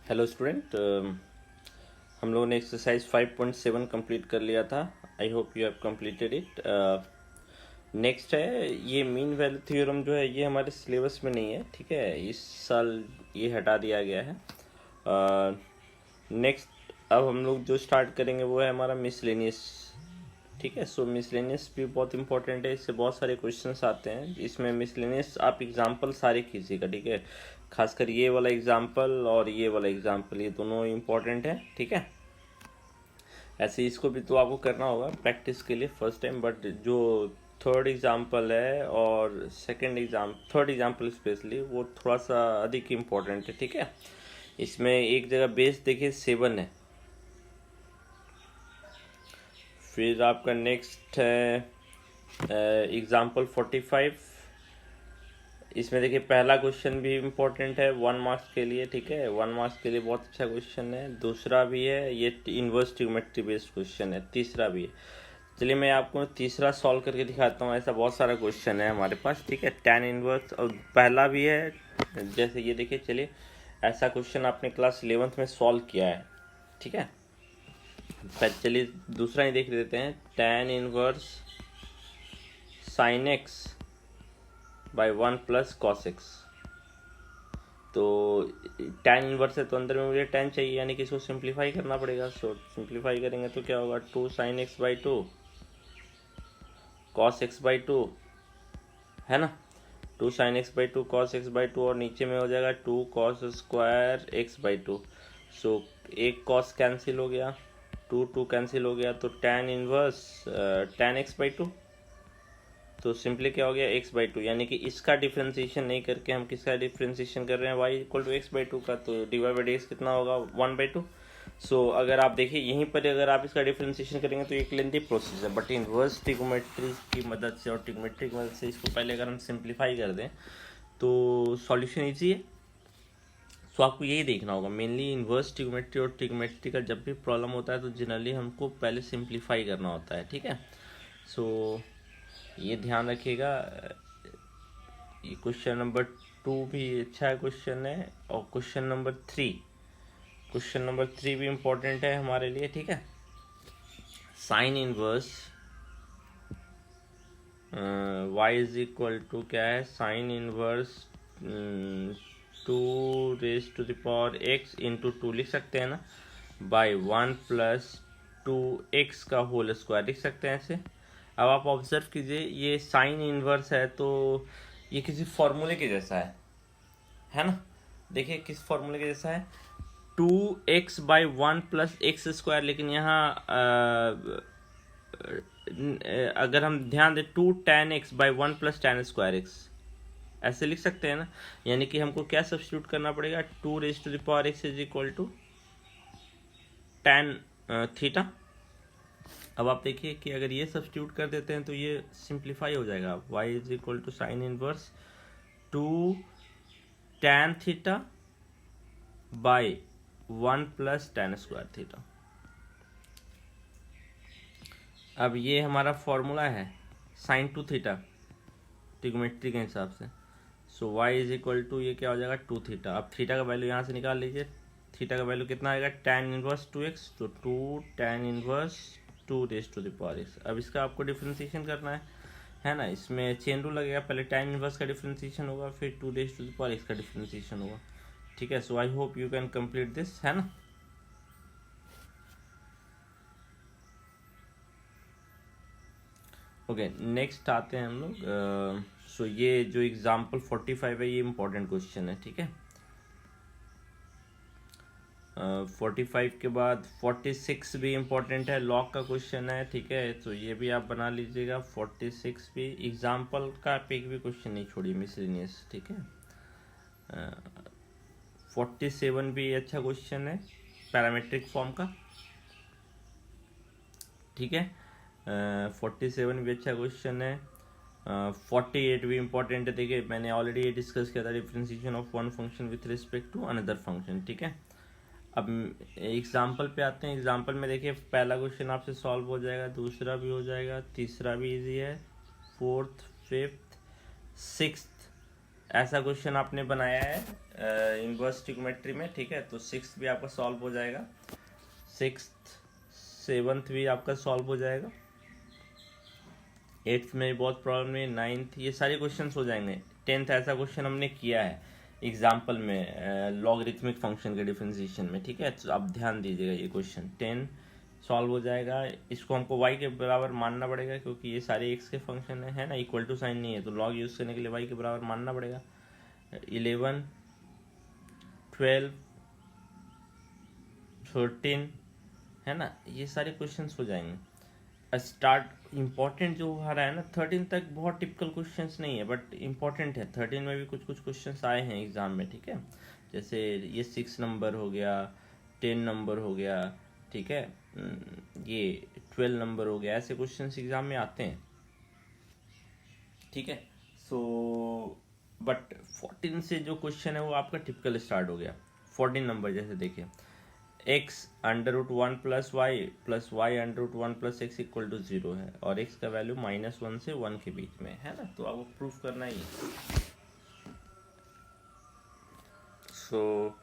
Hello student, हम लोगों ने एक्सरसाइज 5.7 कंप्लीट कर लिया था। आई hope you have completed it. Next है ये मीन वैल्यू थ्योरम जो है ये हमारे सिलेबस में नहीं है, ठीक है। इस साल ये हटा दिया गया है। नेक्स्ट अब हम लोग जो स्टार्ट करेंगे वो है हमारा मिसलेनियस, ठीक है। सो मिसलेनियस भी बहुत इंपॉर्टेंट है, इससे बहुत सारे क्वेश्चंस आते हैं। इसमें मिसलेनियस आप एग्जांपल सारे कीजिएगा, ठीक है। खासकर ये वाला एग्जांपल और ये वाला एग्जांपल, ये दोनों इंपॉर्टेंट है, ठीक है। ऐसे इसको भी तो आपको करना होगा प्रैक्टिस के लिए फर्स्ट टाइम, बट जो थर्ड एग्जांपल है और थर्ड एग्जांपल स्पेशली वो थोड़ा सा अधिक इम्पोर्टेंट है, ठीक है। इसमें एक जगह बेस देखिए 7 है। फिर आपका नेक्स्ट है एग्जाम्पल 45। इसमें देखिए पहला क्वेश्चन भी इम्पोर्टेंट है 1 मार्क्स के लिए, ठीक है। 1 मार्क्स के लिए बहुत अच्छा क्वेश्चन है। दूसरा भी है, ये इनवर्स ट्रिग्नोमेट्री बेस्ड क्वेश्चन है। तीसरा भी है। चलिए मैं आपको तीसरा सॉल्व करके दिखाता हूँ। ऐसा बहुत सारा क्वेश्चन है हमारे पास, ठीक है। टैन इनवर्स और पहला भी है, जैसे ये देखिए। चलिए ऐसा क्वेश्चन आपने क्लास 11th में सॉल्व किया है, ठीक है। चलिए दूसरा ही देख लेते हैं। Tan inverse sine x by 1 plus cos x. तो टैन इनवर्स है तो अंदर में मुझे टैन चाहिए, यानी कि इसको सिंप्लीफाई करना पड़ेगा। सो सिंप्लीफाई करेंगे तो क्या होगा, 2 sine x by 2 cos x by 2, है ना। 2 sine x by 2 cos x by 2 और नीचे में हो जाएगा 2 कॉस स्क्वायर एक्स बाई 2। सो एक कॉस कैंसिल हो गया, 2 कैंसिल हो गया, तो tan inverse tan x by 2। तो सिंपली क्या हो गया, x बाई 2, यानी कि इसका डिफ्रेंसिएशन नहीं करके हम किसका डिफ्रेंसिएशन कर रहे हैं, y equal to x by 2 का। तो डिवाइड बाई एक्स कितना होगा, 1 बाई 2। सो अगर आप देखिए यहीं पर अगर आप इसका डिफ्रेंसिएशन करेंगे तो एक लेंथी प्रोसेस है, बट इनवर्स ट्रिग्नोमेट्री की मदद से और ट्रिग्नोमेट्री की मदद से इसको पहले अगर हम सिंप्लीफाई कर दें तो सॉल्यूशन ईजी है। सो आपको यही देखना होगा मेनली, इनवर्स ट्रिग्नोमेट्री और ट्रिग्नोमेट्री का जब भी प्रॉब्लम होता है तो जनरली हमको पहले सिंप्लीफाई करना होता है, ठीक है। सो ये ध्यान रखिएगा। ये क्वेश्चन नंबर 2 भी अच्छा क्वेश्चन है, और क्वेश्चन नंबर 3 भी इम्पोर्टेंट है हमारे लिए, ठीक है। Sine inverse y is equal to क्या है, sine inverse 2 raise to the power x into 2 लिख सकते हैं ना, बाई 1 प्लस 2x का होल स्क्वायर लिख सकते हैं ऐसे। अब आप ऑब्जर्व कीजिए, ये साइन इनवर्स है तो ये किसी फॉर्मूले के जैसा है ना। देखिए किस फॉर्मूले के जैसा है, 2x by 1 plus x square. लेकिन यहाँ अगर हम ध्यान दें 2 tan x by 1 plus tan square x ऐसे लिख सकते हैं ना। यानी कि हमको क्या सब्स्टिट्यूट करना पड़ेगा, 2 raise to the power x is equal to tan theta. अब आप देखिए कि अगर ये सब्स्टिट्यूट कर देते हैं तो ये सिंप्लीफाई हो जाएगा, y is equal to sine inverse 2 tan theta by 1 plus tan square theta. अब ये हमारा फॉर्मूला है साइन 2 थीटा ट्रिग्नोमेट्री के हिसाब से। सो y इज इक्वल टू ये क्या हो जाएगा 2 थीटा। अब थीटा का वैल्यू यहाँ से निकाल लीजिए। थीटा का वैल्यू कितना आएगा, टैन इनवर्स 2x, तो 2 tan inverse 2 raise to the power x। अब इसका आपको डिफ्रेंसिएशन करना है ना। इसमें चेन रूल लगेगा, पहले टैन इनवर्स का डिफ्रेंसिएशन होगा, फिर 2 raise to the power x का डिफ्रेंसिएशन होगा, ठीक है। So I hope you can complete this, है ना। ओके नेक्स्ट आते हैं हम लोग। सो ये जो एग्जाम्पल 45 है ये इम्पोर्टेंट क्वेश्चन है, ठीक है। 45 के बाद 46 भी इम्पोर्टेंट है, लॉग का क्वेश्चन है, ठीक है। तो ये भी आप बना लीजिएगा। 46 भी एग्जाम्पल का एक भी क्वेश्चन नहीं छोड़िए, मिसलेनियस, ठीक है। 47 भी अच्छा क्वेश्चन है पैरामेट्रिक फॉर्म का, ठीक है। 47 भी अच्छा क्वेश्चन है। 48 भी इम्पोर्टेंट है। देखिए मैंने ऑलरेडी ये डिस्कस किया था, differentiation of one function with respect to another function, ठीक है। अब एग्जाम्पल पे आते हैं। एग्जाम्पल में देखिए पहला क्वेश्चन आपसे सॉल्व हो जाएगा, दूसरा भी हो जाएगा, तीसरा भी इजी है, फोर्थ, फिफ्थ, सिक्स्थ ऐसा क्वेश्चन आपने बनाया है इनवर्स ट्रिग्नोमेट्री में, ठीक है। तो 6th भी आपका सॉल्व हो जाएगा, 6th 7th भी आपका सॉल्व हो जाएगा, 8th में भी बहुत प्रॉब्लम नहीं, 9th ये सारे क्वेश्चन हो जाएंगे। 10th ऐसा क्वेश्चन हमने किया है एग्जाम्पल में लॉगरिथमिक फंक्शन के डिफरेंशिएशन में, ठीक है। तो आप ध्यान दीजिएगा, ये क्वेश्चन 10 सॉल्व हो जाएगा। इसको हमको y के बराबर मानना पड़ेगा क्योंकि ये सारे x के फंक्शन है ना, इक्वल टू साइन नहीं है, तो लॉग यूज करने के लिए y के बराबर मानना पड़ेगा। 11 12 13 है ना, ये सारे क्वेश्चंस हो जाएंगे। स्टार्ट इम्पोर्टेंट जो आ रहा है ना 13 तक बहुत टिपिकल क्वेश्चंस नहीं है बट इम्पोर्टेंट है। 13 में भी कुछ कुछ क्वेश्चंस आए हैं एग्जाम में, ठीक है। जैसे ये 6 नंबर हो गया, 10 नंबर हो गया, ठीक है, ये 12 नंबर हो गया, ऐसे क्वेश्चंस एग्जाम में आते हैं, ठीक है। सो बट 14 से जो क्वेश्चन है वो आपका टिपिकल स्टार्ट हो गया। 14 नंबर जैसे देखिए, x √1 plus y √1 plus x equal to 0 है और x का वैल्यू -1 से 1 के बीच में है ना, तो आपको प्रूफ करना ही है। सो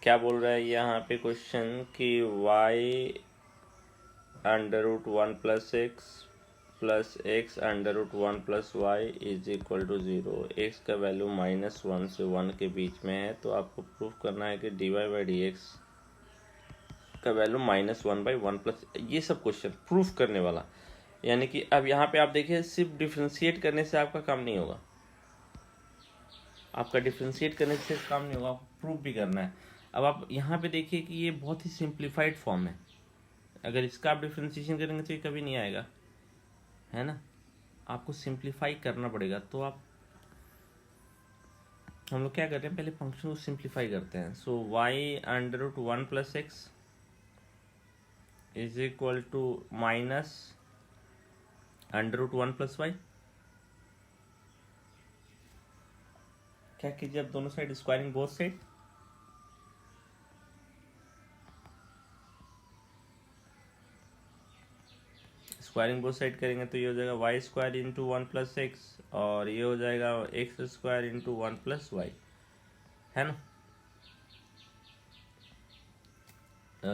क्या बोल रहा है यहाँ पे क्वेश्चन कि y √1 plus x plus x √1 plus y is equal to 0, x का वैल्यू -1 से 1 के बीच में है, तो आपको प्रूफ करना है कि dy/dx का वैल्यू -1/1 प्लस, ये सब क्वेश्चन प्रूफ करने वाला। यानी कि अब यहाँ पे आप देखिए सिर्फ डिफ्रेंशिएट करने से आपका काम नहीं होगा, आपका डिफ्रेंशिएट करने से काम नहीं होगा, आपको प्रूफ भी करना है। अब आप यहाँ पे देखिए कि ये बहुत ही सिंप्लीफाइड फॉर्म है, अगर इसका आप डिफ्रेंशिएशन करेंगे तो ये कभी नहीं आएगा, है ना, आपको सिंप्लीफाई करना पड़ेगा। तो आप हम लोग क्या करते हैं, पहले फंक्शन को सिंप्लीफाई करते हैं। So y √1 plus x is equal to -√1 plus y। क्या कीजिए, आप दोनों side squaring both side, squaring both side करेंगे तो ये हो जाएगा y² इंटू 1 प्लस एक्स और ये हो जाएगा x² इंटू 1 प्लस वाई, है ना।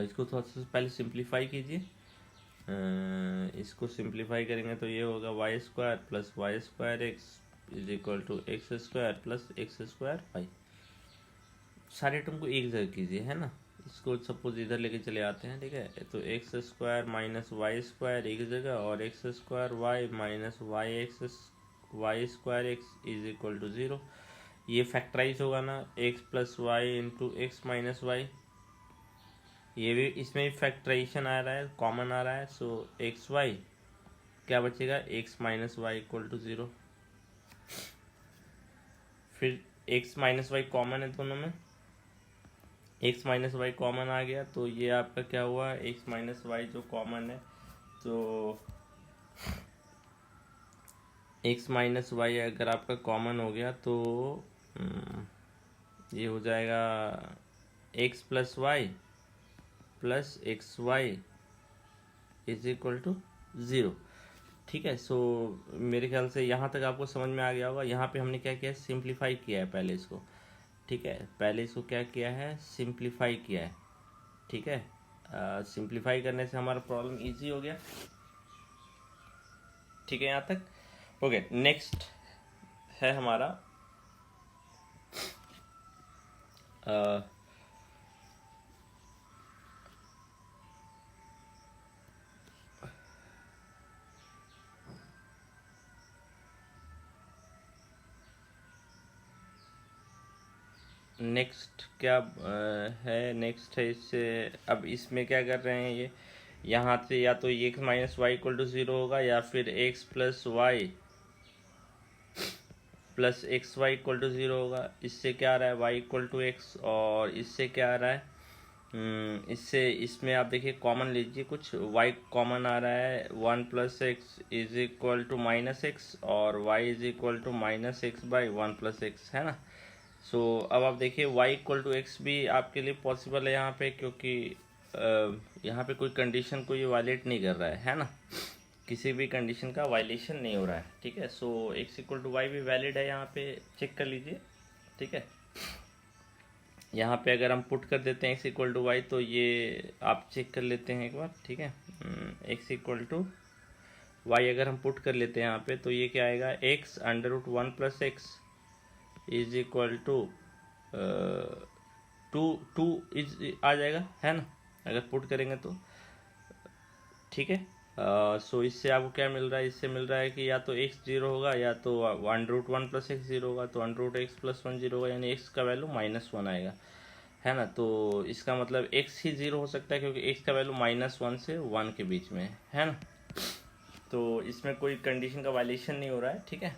इसको थोड़ा सा पहले सिंप्लीफाई कीजिए, इसको सिंप्लीफाई करेंगे तो ये होगा y² plus y² x is equal to x² plus x² y. सारे टर्म को एक जगह कीजिए, है ना, इसको सपोज इधर लेके चले आते हैं, ठीक है। तो x² माइनस y² एक जगह और x² y minus y² x is equal to 0। ये फैक्टराइज होगा ना, x plus y into x minus y, ये भी इसमें भी फैक्टराइजेशन आ रहा है, कॉमन आ रहा है। सो एक्स वाई क्या बचेगा, x minus y equal to 0। फिर x माइनस वाई कॉमन है दोनों में, x माइनस वाई कॉमन आ गया, तो ये आपका क्या हुआ, x माइनस वाई जो कॉमन है, तो x माइनस वाई अगर आपका कॉमन हो गया तो ये हो जाएगा x plus y plus x y is equal to 0, ठीक है। सो मेरे ख्याल से यहाँ तक आपको समझ में आ गया होगा। यहाँ पे हमने क्या किया है, सिंप्लीफाई किया है पहले इसको, ठीक है, पहले इसको क्या किया है, सिंप्लीफाई किया है, ठीक है। सिंप्लीफाई करने से हमारा प्रॉब्लम इजी हो गया, ठीक है, यहाँ तक ओके। नेक्स्ट है हमारा नेक्स्ट क्या है, नेक्स्ट है इससे, अब इसमें क्या कर रहे हैं, ये यहाँ से या तो x minus y equal to 0 होगा या फिर x plus y plus x y equal to 0 होगा। इससे क्या आ रहा है, y इक्वल टू एक्स, और इससे क्या आ रहा है, इससे इसमें आप देखिए कॉमन लीजिए, कुछ y कॉमन आ रहा है, 1 plus x is equal to minus x और y is equal to minus x by 1 plus x, है ना। सो अब आप देखिए y इक्वल टू एक्स भी आपके लिए पॉसिबल है यहाँ पे, क्योंकि यहाँ पे कोई कंडीशन को ये वायलेट नहीं कर रहा है ना, किसी भी कंडीशन का वायलेशन नहीं हो रहा है, ठीक है। सो एक्स इक्वल टू वाई भी वैलिड है, यहाँ पे चेक कर लीजिए, ठीक है। यहाँ पे अगर हम पुट कर देते हैं एक्स इक्वल टू वाई, तो ये आप चेक कर लेते हैं एक बार, ठीक है। एक्स इक्वल टू वाई अगर हम पुट कर लेते हैं यहाँ पे, तो ये क्या आएगा, x under root one plus x is equal to two two is आ जाएगा, है ना, अगर पुट करेंगे तो, ठीक है। सो इससे आपको क्या मिल रहा है, इससे मिल रहा है कि या तो x जीरो होगा या तो under root one plus x zero होगा, तो under root x plus one zero होगा, यानी x का वैल्यू -1 आएगा, है ना। तो इसका मतलब x ही जीरो हो सकता है क्योंकि x का वैल्यू -1 से 1 के बीच में है ना। तो इसमें कोई कंडीशन का वायलेशन नहीं हो रहा है, ठीक है।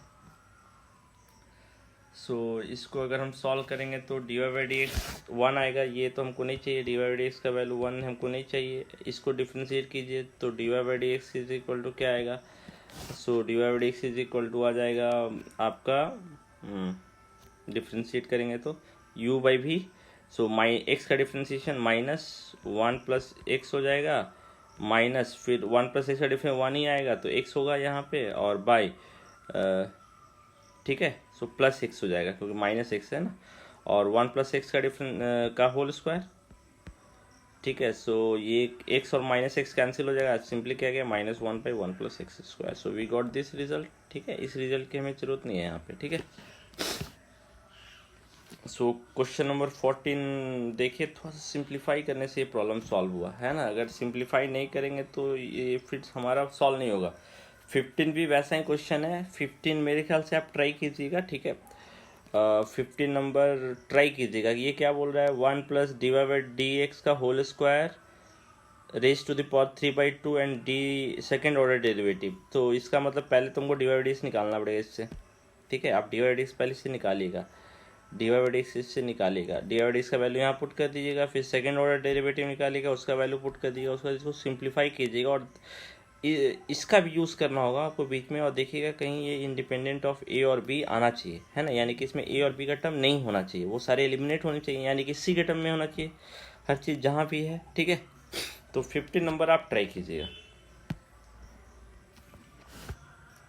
सो इसको अगर हम सॉल्व करेंगे तो d y by d x 1 आएगा, ये तो हमको नहीं चाहिए, d y by d x का वैल्यू 1 हमको नहीं चाहिए। इसको डिफ्रेंशिएट कीजिए तो d y by d x is equal to क्या आएगा, so d y by d x is equal to आ जाएगा आपका, डिफ्रेंशिएट करेंगे तो u बाई भी, सो एक्स का डिफ्रेंशिएशन -1 प्लस एक्स हो जाएगा, माइनस फिर 1 प्लस एक्स का डिफरेंस 1 ही आएगा तो x होगा यहाँ पे, और बाई, ठीक है। सो प्लस एक्स हो जाएगा क्योंकि -x है ना, और 1 प्लस एक्स का डिफरेंस का होल स्क्वायर, ठीक है। सो ये x और -x कैंसिल हो जाएगा, सिंपली क्या गया, -1 by 1 plus x square. So we got this result, ठीक है। इस रिजल्ट की हमें जरूरत नहीं है यहाँ पे, ठीक है। सो क्वेश्चन नंबर 14 देखिए, थोड़ा सा सिंप्लीफाई करने से ये प्रॉब्लम सॉल्व हुआ है ना, अगर सिंप्लीफाई नहीं करेंगे तो ये फिर हमारा सॉल्व नहीं होगा। 15 भी वैसा ही क्वेश्चन है, 15 मेरे ख्याल से आप ट्राई कीजिएगा, ठीक है। 15 नंबर ट्राई कीजिएगा, ये क्या बोल रहा है, 1 plus d y by d x का whole square raise to the power 3/2 and d second order derivative. तो इसका मतलब पहले तुमको d y by d x निकालना पड़ेगा इससे, ठीक है। आप d y by d x पहले से निकालिएगा, d y by d x इससे निकालिएगा, d y by d x का वैल्यू यहाँ पुट कर दीजिएगा, फिर सेकंड ऑर्डर डेरिवेटिव निकालिएगा, उसका वैल्यू पुट कर दीजिएगा, उसका इसको सिंप्लीफाई कीजिएगा, और इसका भी यूज़ करना होगा आपको बीच में, और देखिएगा कहीं ये इंडिपेंडेंट ऑफ ए और बी आना चाहिए, है ना, यानी कि इसमें ए और बी का टर्म नहीं होना चाहिए, वो सारे एलिमिनेट होने चाहिए, यानी कि सी के टर्म में होना चाहिए हर चीज़ जहाँ भी है, ठीक है। तो 15 नंबर आप ट्राई कीजिएगा,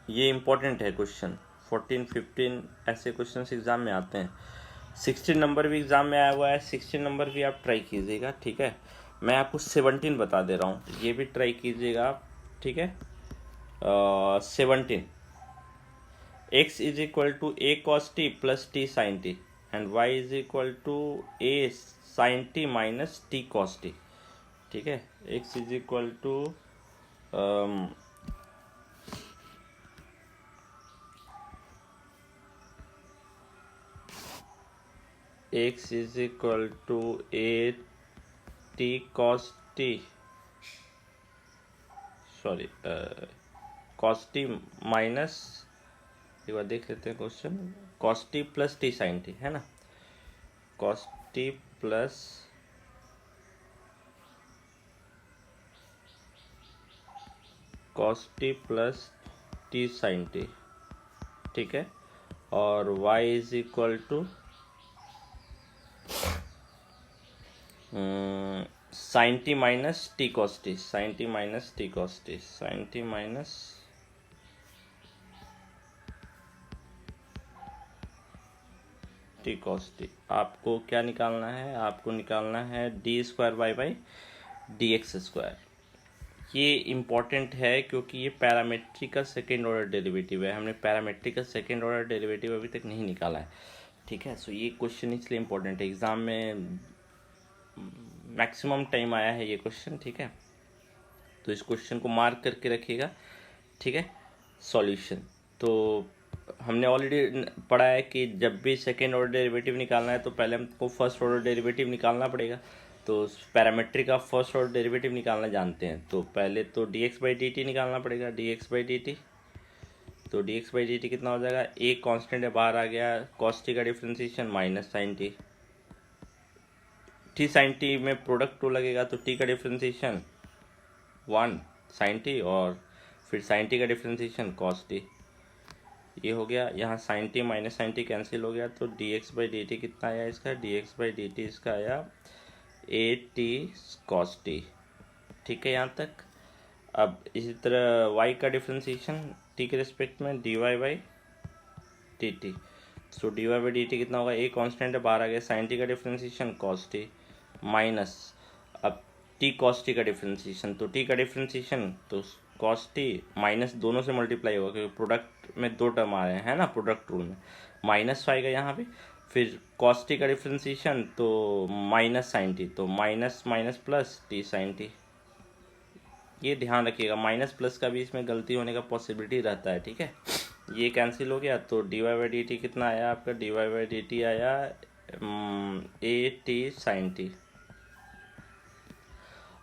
ये इंपॉर्टेंट है क्वेश्चन। 14, 15 ऐसे क्वेश्चन एग्जाम में आते हैं। 16 नंबर भी एग्जाम में आया हुआ है, 16 नंबर भी आप ट्राई कीजिएगा, ठीक है। मैं आपको 17 बता दे रहा हूँ, ये भी ट्राई कीजिएगा आप, ठीक है। 17, x is equal to a cos t plus t sine t and y is equal to a sine t minus t cos t, ठीक है। x is equal to x is equal to a t cos t, sorry cos t minus, एक बार देख लेते हैं question, cos t plus t sine t, है ना, cos t plus t sine t, ठीक है। और y is equal to sine t minus t cos t, sine t minus t cos t, sine t minus t cos t. आपको क्या निकालना है, आपको निकालना है d square Y by d x square. ये इम्पॉर्टेंट है क्योंकि ये पैरामेट्रिक का सेकेंड ऑर्डर डेरिवेटिव है, हमने पैरामेट्रिक का सेकेंड ऑर्डर डेरिवेटिव अभी तक नहीं निकाला है, ठीक है। सो ये क्वेश्चन इसलिए इम्पोर्टेंट है, एग्ज़ाम में मैक्सिमम टाइम आया है ये क्वेश्चन, ठीक है। तो इस क्वेश्चन को मार्क करके रखिएगा, ठीक है। सॉल्यूशन तो हमने ऑलरेडी पढ़ा है कि जब भी सेकेंड ऑर्डर डेरिवेटिव निकालना है तो पहले हमको फर्स्ट ऑर्डर डेरिवेटिव निकालना पड़ेगा। तो पैरामेट्रिक का फर्स्ट ऑर्डर डेरिवेटिव निकालना जानते हैं, तो पहले तो d x by D t निकालना पड़ेगा, d x by D t. तो d x by D t कितना हो जाएगा, एक कांस्टेंट है बाहर आ गया, कॉस टी का differentiation minus sine t, t sine t में प्रोडक्ट 2 लगेगा तो टी का डिफ्रेंसिएशन 1 साइन टी, और फिर साइन टी का डिफ्रेंसिएशन कॉस टी, ये हो गया। यहाँ sine t minus sine t cancel हो गया, तो d x by D t कितना आया इसका, d x by D t इसका आया ए टी कॉस टी, ठीक है यहाँ तक। अब इसी तरह y का डिफ्रेंसिएशन t के रिस्पेक्ट में dy by D t. So dy by D t कितना होगा, a कांस्टेंट है बाहर आ गया, sin t का डिफ्रेंसिएशन cos t माइनस अब t cos t का डिफ्रेंसिएशन, तो t का डिफ्रेंसिएशन तो cos t माइनस दोनों से मल्टीप्लाई होगा क्योंकि प्रोडक्ट में दो टर्म आ रहे हैं ना, प्रोडक्ट रूल में माइनस आएगा यहाँ पे। फिर cos t का डिफ्रेंसिएशन तो माइनस sin t, तो minus minus plus t sin t। ये ध्यान रखिएगा, माइनस प्लस का भी इसमें गलती होने का पॉसिबिलिटी रहता है, ठीक है। ये कैंसिल हो गया तो d y by D t कितना आया आपका, d y by D t आया ए टी साइन टी।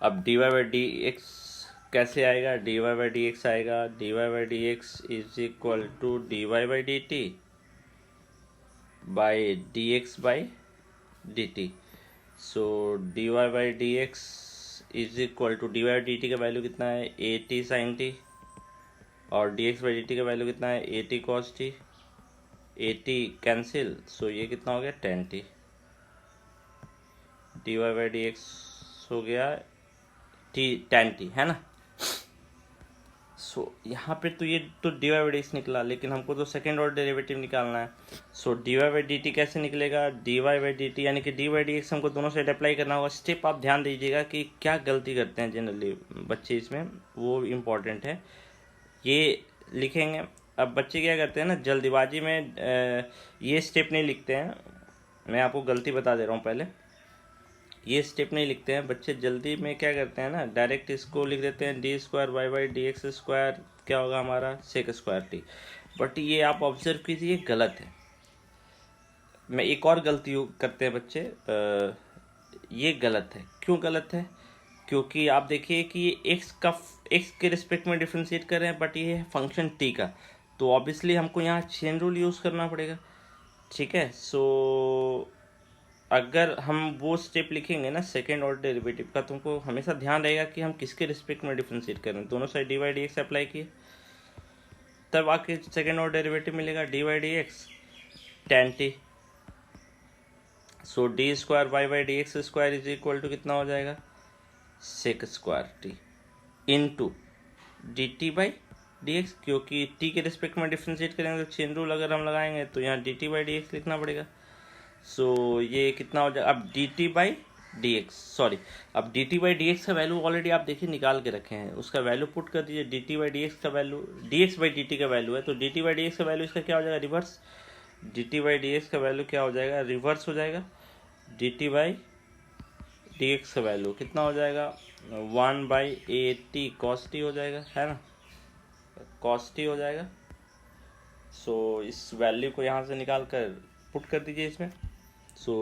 अब d y by d x कैसे आएगा, d y by d x आएगा, d y by d x is equal to d y by D t by d x by D t. So d y by d x is equal to d y d t का value कितना है, a t sine t, और d x by D t का value कितना है, a t cos t. A t cancel, so ये कितना हो गया, tan t. D y by d x हो गया टी टेन टी, है ना। सो यहाँ पे तो ये तो d y by d x निकला, लेकिन हमको तो सेकेंड ऑर्डर डेरिवेटिव निकालना है। So d y by D t कैसे निकलेगा, d y by D t यानी कि डी वाई डी एक्स हमको दोनों साइड अप्लाई करना होगा। स्टेप आप ध्यान दीजिएगा कि क्या गलती करते हैं जनरली बच्चे इसमें, वो इम्पॉर्टेंट है, ये लिखेंगे। अब बच्चे क्या करते हैं ना, जल्दीबाजी में ये स्टेप नहीं लिखते हैं। मैं आपको गलती बता दे रहा हूँ पहले, ये स्टेप नहीं लिखते हैं बच्चे, जल्दी में क्या करते हैं ना, डायरेक्ट इसको लिख देते हैं d square Y by d x square, क्या होगा हमारा सेक स्क्वायर टी। बट ये आप ऑब्जर्व कीजिए गलत है। मैं एक और गलती करते हैं बच्चे, ये गलत है। क्यों गलत है, क्योंकि आप देखिए कि ये एक्स के रिस्पेक्ट में डिफ्रेंशिएट कर रहे हैं, बट ये है फंक्शन टी का, तो ऑब्वियसली हमको यहाँ चेन रूल यूज़ करना पड़ेगा, ठीक है। सो अगर हम वो स्टेप लिखेंगे ना सेकेंड ऑर्डर डेरिवेटिव का, तुमको हमेशा ध्यान रहेगा कि हम किसके रिस्पेक्ट में डिफ्रेंशिएट कर रहे हैं। दोनों side d y d x apply किए, तब आके सेकेंड ऑर्डर डेरिवेटिव मिलेगा d y d x tan t. So d square Y by d x square is equal to कितना हो जाएगा, sec square t into D t by d x, क्योंकि t के respect में differentiate करेंगे तो chain rule अगर हम लगाएंगे तो यहाँ d t by d x लिखना पड़ेगा। सो ये कितना हो जाएगा, अब d t by d x, sorry अब d t by d x का वैल्यू ऑलरेडी आप देखिए निकाल के रखे हैं, उसका वैल्यू पुट कर दीजिए। D t by d x का value d x by D t का वैल्यू है, तो d t by d x का वैल्यू इसका क्या हो जाएगा, reverse. D t by d x का वैल्यू क्या हो जाएगा, रिवर्स हो जाएगा। D t by d x का वैल्यू कितना हो जाएगा, one by a t cos t हो जाएगा, है ना, कॉस टी हो जाएगा। सो इस वैल्यू को यहाँ से निकाल कर पुट कर दीजिए इसमें। So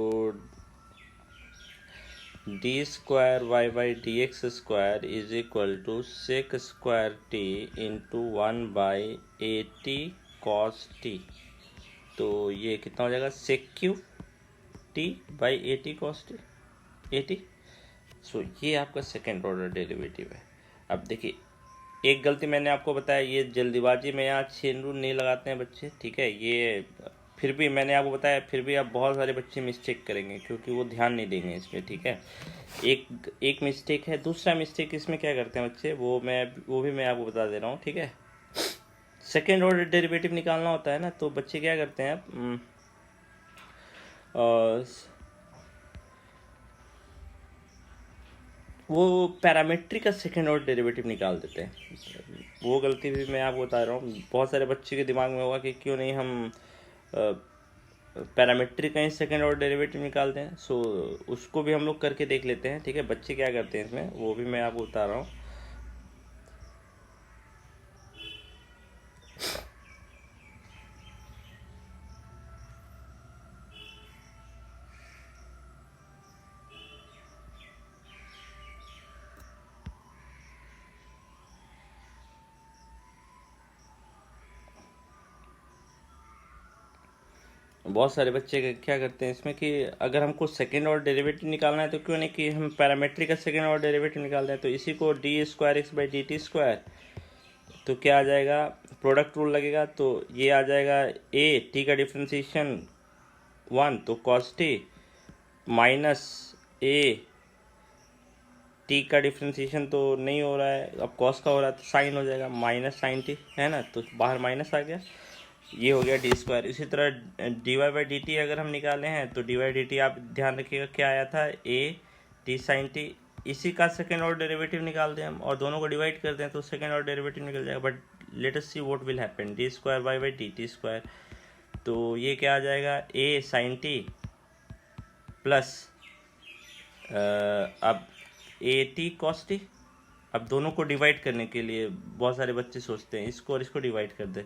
d square Y by d x square is equal to sec square t into one by a t cos t, तो ये कितना हो जाएगा, sec cube t by a t cos t a t. So ये आपका second order derivative है। अब देखिए एक गलती मैंने आपको बताया, ये जल्दीबाजी में यहाँ चेन रूल नहीं लगाते हैं बच्चे, ठीक है। ये फिर भी मैंने आपको बताया, फिर भी आप बहुत सारे बच्चे मिस्टेक करेंगे क्योंकि वो ध्यान नहीं देंगे इसमें, ठीक है। एक मिस्टेक है। दूसरा मिस्टेक इसमें क्या करते हैं बच्चे, वो भी मैं आपको बता दे रहा हूँ, ठीक है। सेकेंड ऑर्डर डेरिवेटिव निकालना होता है ना, तो बच्चे क्या करते हैं, वो पैरामीट्रिक का सेकेंड ऑर्डर डेरिवेटिव निकाल देते हैं। वो गलती भी मैं आपको बता रहा हूँ, बहुत सारे बच्चे के दिमाग में होगा कि क्यों नहीं हम पैरामीट्रिक का ही सेकेंड ऑर्डर डेरिवेटिव निकालते हैं। सो उसको भी हम लोग करके देख लेते हैं, ठीक है। बच्चे क्या करते हैं इसमें, वो भी मैं आपको बता रहा हूँ। बहुत सारे बच्चे क्या करते हैं इसमें कि अगर हमको सेकेंड ऑर्डर डेरिवेटिव निकालना है तो क्यों नहीं कि हम पैरामीट्रिक का सेकेंड ऑर्डर डेरिवेटिव निकाल दें। तो इसी को D square X by D T square, तो क्या आ जाएगा, प्रोडक्ट रूल लगेगा, तो ये आ जाएगा ए टी का डिफ्रेंसिएशन वन, तो cos t minus A T का डिफ्रेंसिएशन तो नहीं हो रहा है, अब कॉस का हो रहा है, तो साइन हो जाएगा माइनस साइन टी, है ना, तो बाहर माइनस आ गया, ये हो गया डी स्क्वायर। इसी तरह d y by D t अगर हम निकाले हैं तो डी वाई डी टी आप ध्यान रखिएगा क्या आया था, ए टी साइन टी, इसी का सेकेंड ऑर्डर डेरिवेटिव निकाल दें हम और दोनों को डिवाइड कर दें तो सेकेंड ऑर्डर डेरिवेटिव निकल जाएगा। But let us see what will happen, D square Y by D T square, तो ये क्या आ जाएगा, ए साइन टी प्लस अब ए टी कॉस टी। अब दोनों को डिवाइड करने के लिए बहुत सारे बच्चे सोचते हैं इसको और इसको डिवाइड कर दे,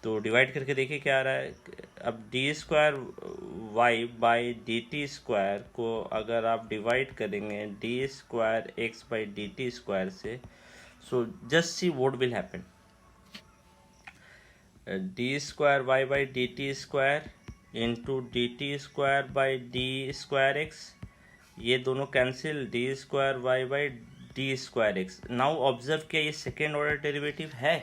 तो डिवाइड करके देखिए क्या आ रहा है। अब D square Y by D T square को अगर आप डिवाइड करेंगे D square X by D T square से, so just see what will happen, D square Y by D T square into D T square by D square X, ये दोनों cancel, D square Y by D square X. Now observe किया ये second order derivative है,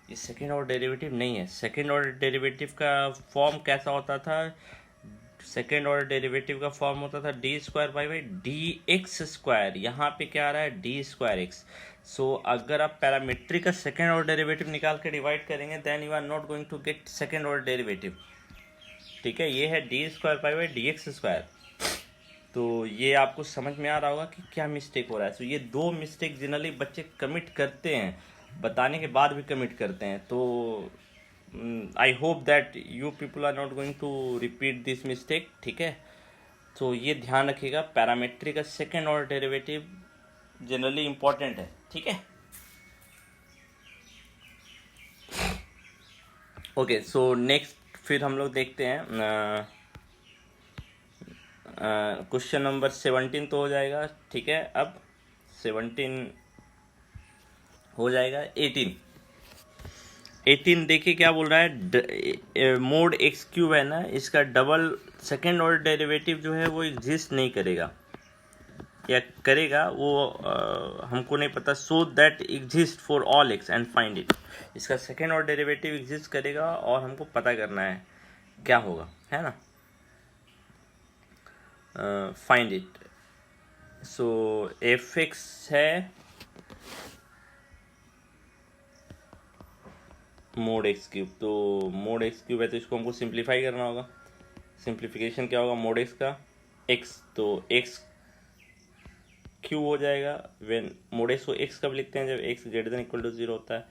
ये second order derivative नहीं है। Second order derivative का form कैसा होता था, सेकेंड ऑर्डर डेरिवेटिव का फॉर्म होता था D square by by d x square, यहाँ पे क्या आ रहा है डी स्क्वायर एक्स। सो अगर आप पैरामीट्रिक का सेकेंड ऑर्डर डेरिवेटिव निकाल के डिवाइड करेंगे then you are not going to get second order derivative, ठीक है। ये है d square by by d x square, तो ये आपको समझ में आ रहा होगा कि क्या मिस्टेक हो रहा है। सो ये दो मिस्टेक जनरली बच्चे कमिट करते हैं, बताने के बाद भी कमिट करते हैं, तो I hope that you people are not going to repeat this mistake, ठीक है। तो ये ध्यान रखिएगा, पैरामीट्रिक का second order derivative generally important है, ठीक है। ओके, सो नेक्स्ट फिर हम लोग देखते हैं क्वेश्चन नंबर 17 तो हो जाएगा, ठीक है। अब 17 हो जाएगा, 18 देखिए क्या बोल रहा है, मोड एक्स क्यूब है ना, इसका डबल सेकेंड ऑर्डर डेरिवेटिव जो है वो एग्जिस्ट नहीं करेगा, या करेगा वो हमको नहीं पता। So that exist for all x and find it, इसका सेकेंड ऑर्डर डेरिवेटिव एग्जिस्ट करेगा और हमको पता करना है क्या होगा, है ना। Find it, so F x है मोड एक्स क्यूब, तो मोड एक्स क्यूब है तो इसको हमको सिंप्लीफाई करना होगा। सिंप्लीफिकेशन क्या होगा मोड एक्स का, एक्स, तो एक्स क्यूब हो जाएगा। वेन मोड एक्स को एक्स कब लिखते हैं, जब x greater than equal to zero होता है।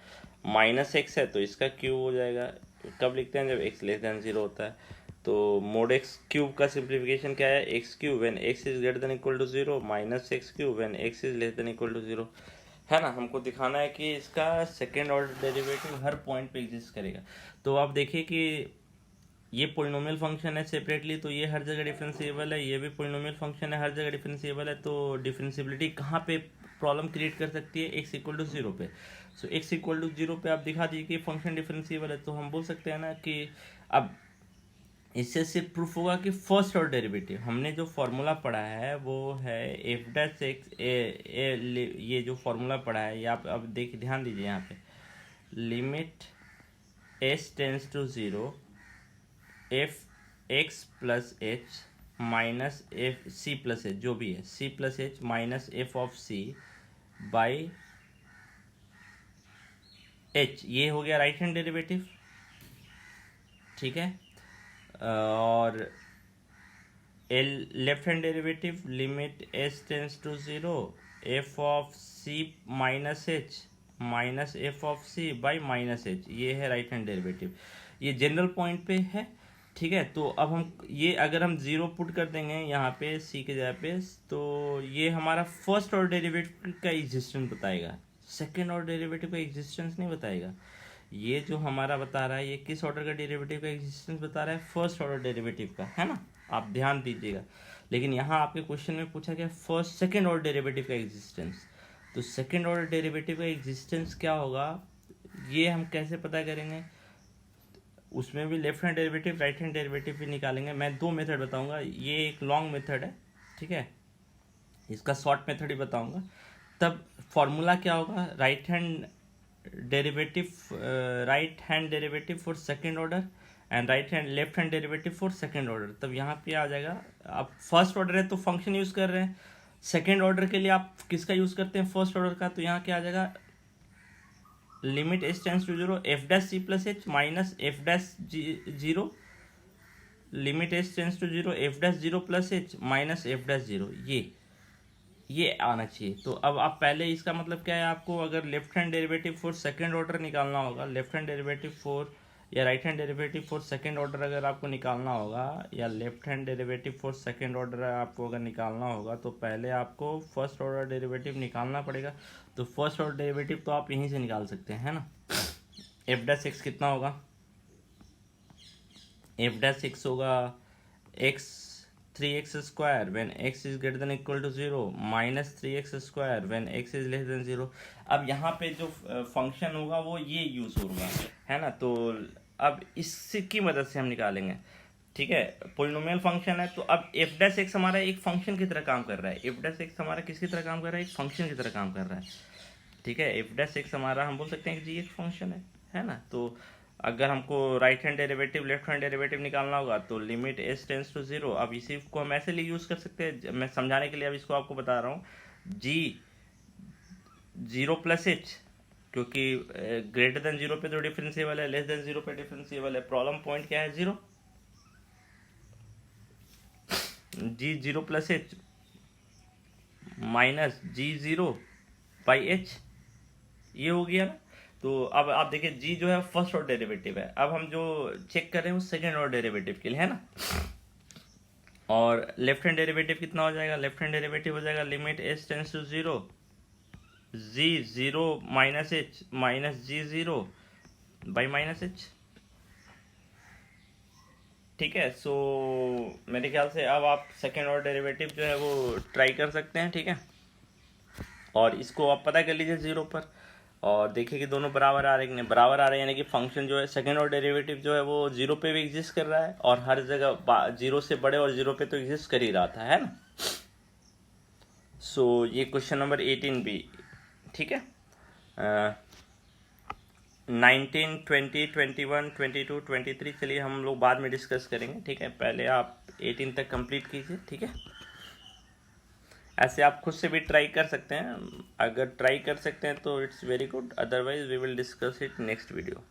माइनस एक्स है तो इसका क्यूब हो जाएगा, कब लिखते हैं, जब एक्स लेस देन जीरो होता है। तो मोड एक्स क्यूब का सिंप्लीफिकेशन क्या है, x cube when x is greater than equal to zero, minus x cube when x is less than equal to zero, है ना। हमको दिखाना है कि इसका सेकेंड ऑर्डर डेरिवेटिव हर पॉइंट पे एग्जिस्ट करेगा। तो आप देखिए कि ये पोलिनोमियल फंक्शन है सेपरेटली, तो ये हर जगह डिफरेंशिएबल है, ये भी पोलिनोमियल फंक्शन है, हर जगह डिफरेंशिएबल है। तो डिफरेंशिएबिलिटी कहाँ पे प्रॉब्लम क्रिएट कर सकती है, एक्स इक्वल टू जीरो पे। सो एक्स इक्वल टू जीरो पे आप दिखा दीजिए कि फंक्शन डिफरेंशिएबल है, तो हम बोल सकते हैं ना कि अब इससे सिर्फ प्रूफ होगा कि फर्स्ट ऑर्डर डेरिवेटिव, हमने जो फॉर्मूला पढ़ा है वो है एफ डैश एक्स ये जो फॉर्मूला पढ़ा है ये आप अब देखिए, ध्यान दीजिए यहाँ पे, limit s tends to zero f x plus h minus f c plus h, जो भी है c plus h minus f of c by h, ये हो गया राइट हैंड डेरिवेटिव, ठीक है। और l left hand derivative limit s tends to zero f of c minus f of c by minus h, ये है right hand derivative, ये general point पे है, ठीक है। तो अब हम ये अगर हम जीरो पुट कर देंगे यहाँ पे सी के जगह पे, तो ये हमारा फर्स्ट ऑर्डर डेरिवेटिव का एग्जिस्टेंस बताएगा, सेकेंड ऑर्डर डेरिवेटिव का एग्जिस्टेंस नहीं बताएगा। ये जो हमारा बता रहा है ये किस ऑर्डर का डेरिवेटिव का एग्जिस्टेंस बता रहा है, फर्स्ट ऑर्डर डेरिवेटिव का, है ना, आप ध्यान दीजिएगा। लेकिन यहाँ आपके क्वेश्चन में पूछा गया फर्स्ट सेकेंड ऑर्डर डेरिवेटिव का एग्जिस्टेंस, तो सेकेंड ऑर्डर डेरिवेटिव का एग्जिस्टेंस क्या होगा ये हम कैसे पता करेंगे, उसमें भी left hand derivative right hand derivative भी निकालेंगे। मैं दो मेथड बताऊंगा, ये एक लॉन्ग मेथड है, ठीक है, इसका शॉर्ट मेथड ही बताऊंगा। तब फॉर्मूला क्या होगा, right hand derivative for second order and left hand derivative for second order. तब यहाँ पे आ जाएगा, आप फर्स्ट ऑर्डर है तो फंक्शन यूज कर रहे हैं, सेकेंड ऑर्डर के लिए आप किसका यूज़ करते हैं, फर्स्ट ऑर्डर का, तो यहाँ क्या आ जाएगा, limit h tends to zero f dash c plus h minus f dash zero, limit h tends to zero f dash zero plus h minus f dash zero, ये आना चाहिए। तो अब आप पहले इसका मतलब क्या है, आपको अगर left hand derivative for second order निकालना होगा, लेफ्ट हैंड डेरिवेटिव फॉर या right hand derivative for second order अगर आपको निकालना होगा, या left hand derivative for second order आपको अगर निकालना होगा, तो पहले आपको फर्स्ट ऑर्डर डेरिवेटिव निकालना पड़ेगा। तो फर्स्ट ऑर्डर डेरिवेटिव तो आप यहीं से निकाल सकते हैं, है ना। एफ डैश एक्स कितना होगा, एफ डैश एक्स होगा x 3x square when x is greater than equal to 0 minus 3x square when x is less than 0। अब यहाँ पे जो फंक्शन होगा वो ये यूज होगा, है ना। तो अब इसकी मदद से हम निकालेंगे, ठीक है। पोलिनोमियल फंक्शन है, तो अब एफ डैश एक्स हमारा एक फंक्शन की तरह काम कर रहा है, एफ डैश एक्स हमारा किसकी तरह काम कर रहा है, एक फंक्शन की तरह काम कर रहा है, ठीक है। एफ डैश एक्स हमारा हम बोल सकते हैं कि जी एक फंक्शन है ना। तो अगर हमको right hand derivative left hand derivative निकालना होगा तो limit s tends to zero, अब इसी को हम ऐसे लिए यूज़ कर सकते हैं, मैं समझाने के लिए अब इसको आपको बता रहा हूँ, जी जीरो प्लस एच, क्योंकि ग्रेटर देन जीरो पे तो डिफरेंशिएबल है, लेस देन जीरो पे डिफरेंशिएबल है, प्रॉब्लम पॉइंट क्या है, zero, g zero plus h minus g zero by h, ये हो गया ना। तो अब आप देखिए जी जो है फर्स्ट ऑर्डर डेरिवेटिव है, अब हम जो चेक कर रहे हैं वो सेकेंड ऑर्डर डेरिवेटिव के लिए, है ना। और लेफ्ट हैंड डेरिवेटिव कितना हो जाएगा, लेफ्ट हैंड डेरिवेटिव हो जाएगा limit h tends to zero g zero minus h minus g zero by minus h, ठीक है। सो मेरे ख्याल से अब आप सेकेंड ऑर्डर डेरिवेटिव जो है वो ट्राई कर सकते हैं, ठीक है। और इसको आप पता कर लीजिए जीरो पर, और देखिए कि दोनों बराबर आ रहे हैं, बराबर आ रहे हैं, यानी कि फंक्शन जो है सेकेंड ऑर्डर डेरिवेटिव जो है वो जीरो पे भी एग्जिस्ट कर रहा है, और हर जगह जीरो से बड़े और जीरो पे तो एग्जिस्ट कर ही रहा था, है ना। सो ये क्वेश्चन नंबर 18 भी, ठीक है। 19, 20, 21, 22, 23 चलिए हम लोग बाद में डिस्कस करेंगे, ठीक है। पहले आप 18 तक कंप्लीट कीजिए, ठीक है। ऐसे आप खुद से भी ट्राई कर सकते हैं, अगर ट्राई कर सकते हैं तो it's very good, otherwise we will discuss it next video.